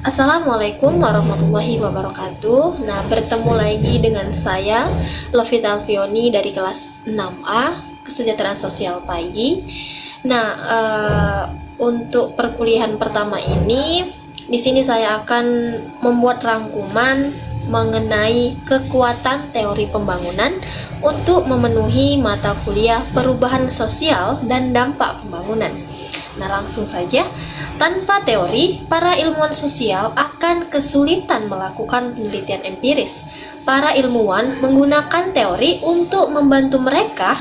Assalamualaikum warahmatullahi wabarakatuh. Nah, bertemu lagi dengan saya, Lovita Alfioni dari kelas 6A, Kesejahteraan Sosial Pagi. Nah, untuk perkuliahan pertama ini, di sini saya akan membuat rangkuman mengenai kekuatan teori pembangunan untuk memenuhi mata kuliah perubahan sosial dan dampak pembangunan. Nah, langsung saja. Tanpa teori, para ilmuwan sosial akan kesulitan melakukan penelitian empiris. Para ilmuwan menggunakan teori untuk membantu mereka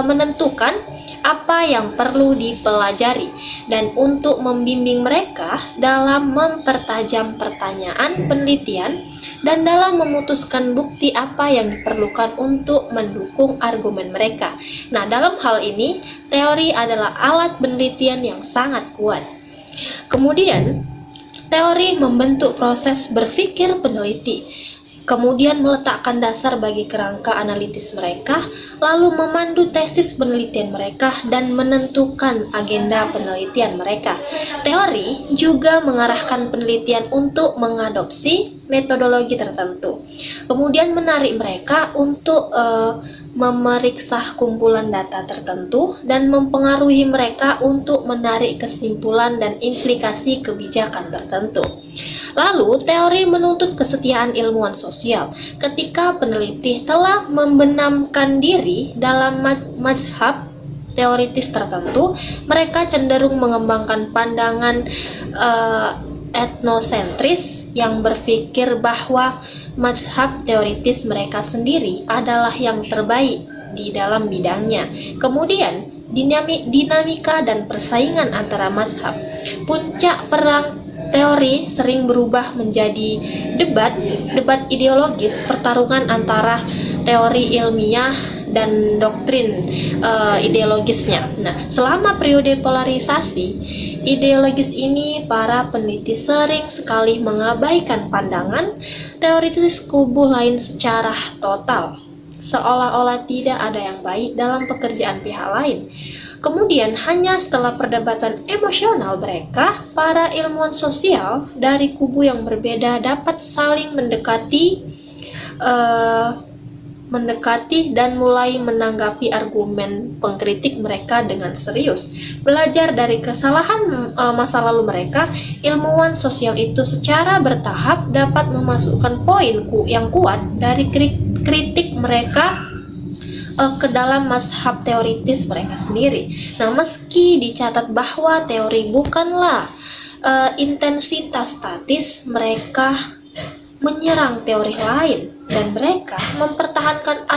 menentukan apa yang perlu dipelajari dan untuk membimbing mereka dalam mempertajam pertanyaan penelitian dan dalam memutuskan bukti apa yang diperlukan untuk mendukung argumen mereka. Nah, dalam hal ini, teori adalah alat penelitian yang sangat kuat. Kemudian, teori membentuk proses berpikir peneliti, kemudian meletakkan dasar bagi kerangka analitis mereka, lalu memandu tesis penelitian mereka, dan menentukan agenda penelitian mereka. Teori juga mengarahkan penelitian untuk mengadopsi metodologi tertentu, kemudian menarik mereka untuk memeriksa kumpulan data tertentu dan mempengaruhi mereka untuk menarik kesimpulan dan implikasi kebijakan tertentu. Lalu, teori menuntut kesetiaan ilmuwan sosial. Ketika peneliti telah membenamkan diri dalam mazhab teoritis tertentu, mereka cenderung mengembangkan pandangan etnosentris yang berpikir bahwa mazhab teoritis mereka sendiri adalah yang terbaik di dalam bidangnya. Kemudian, dinamika dan persaingan antara mazhab. Puncak perang teori sering berubah menjadi debat ideologis, pertarungan antara teori ilmiah dan doktrin ideologisnya. Nah, selama periode polarisasi ideologis ini, para peneliti sering sekali mengabaikan pandangan teoritis kubu lain secara total, seolah-olah tidak ada yang baik dalam pekerjaan pihak lain. Kemudian, hanya setelah perdebatan emosional mereka, para ilmuwan sosial dari kubu yang berbeda dapat saling mendekati dan mulai menanggapi argumen pengkritik mereka dengan serius. Belajar dari kesalahan masa lalu mereka, ilmuwan sosial itu secara bertahap dapat memasukkan poin yang kuat dari kritik mereka ke dalam mazhab teoritis mereka sendiri. Nah, meski dicatat bahwa teori bukanlah intensitas statis, mereka menyerang teori lain dan mereka mempertahankan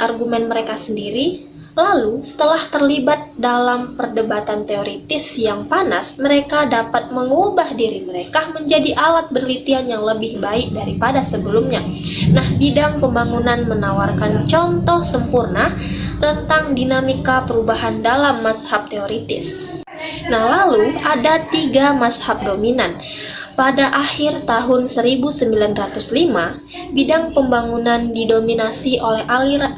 argumen mereka sendiri. Lalu, setelah terlibat dalam perdebatan teoritis yang panas, mereka dapat mengubah diri mereka menjadi alat penelitian yang lebih baik daripada sebelumnya. Nah, bidang pembangunan menawarkan contoh sempurna tentang dinamika perubahan dalam mazhab teoritis. Nah, lalu ada 3 mazhab dominan. Pada akhir tahun 1905, bidang pembangunan didominasi oleh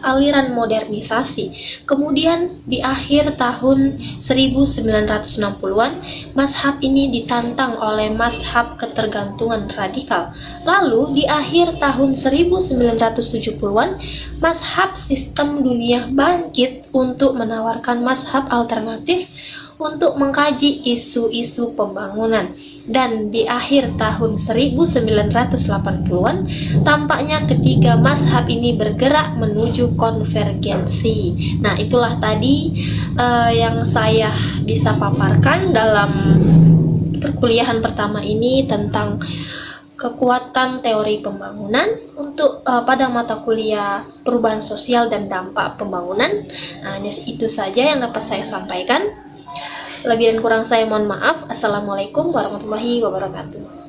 aliran modernisasi. Kemudian di akhir tahun 1960-an, mazhab ini ditantang oleh mazhab ketergantungan radikal. Lalu di akhir tahun 1970-an, mazhab sistem dunia bangkit untuk menawarkan mazhab alternatif untuk mengkaji isu-isu pembangunan. Dan di akhir tahun 1980-an, tampaknya ketiga mazhab ini bergerak menuju konvergensi. Nah, itulah tadi yang saya bisa paparkan dalam perkuliahan pertama ini tentang kekuatan teori pembangunan untuk pada mata kuliah perubahan sosial dan dampak pembangunan. Nah, itu saja yang dapat saya sampaikan. Lebih dan kurang saya mohon maaf. Assalamualaikum warahmatullahi wabarakatuh.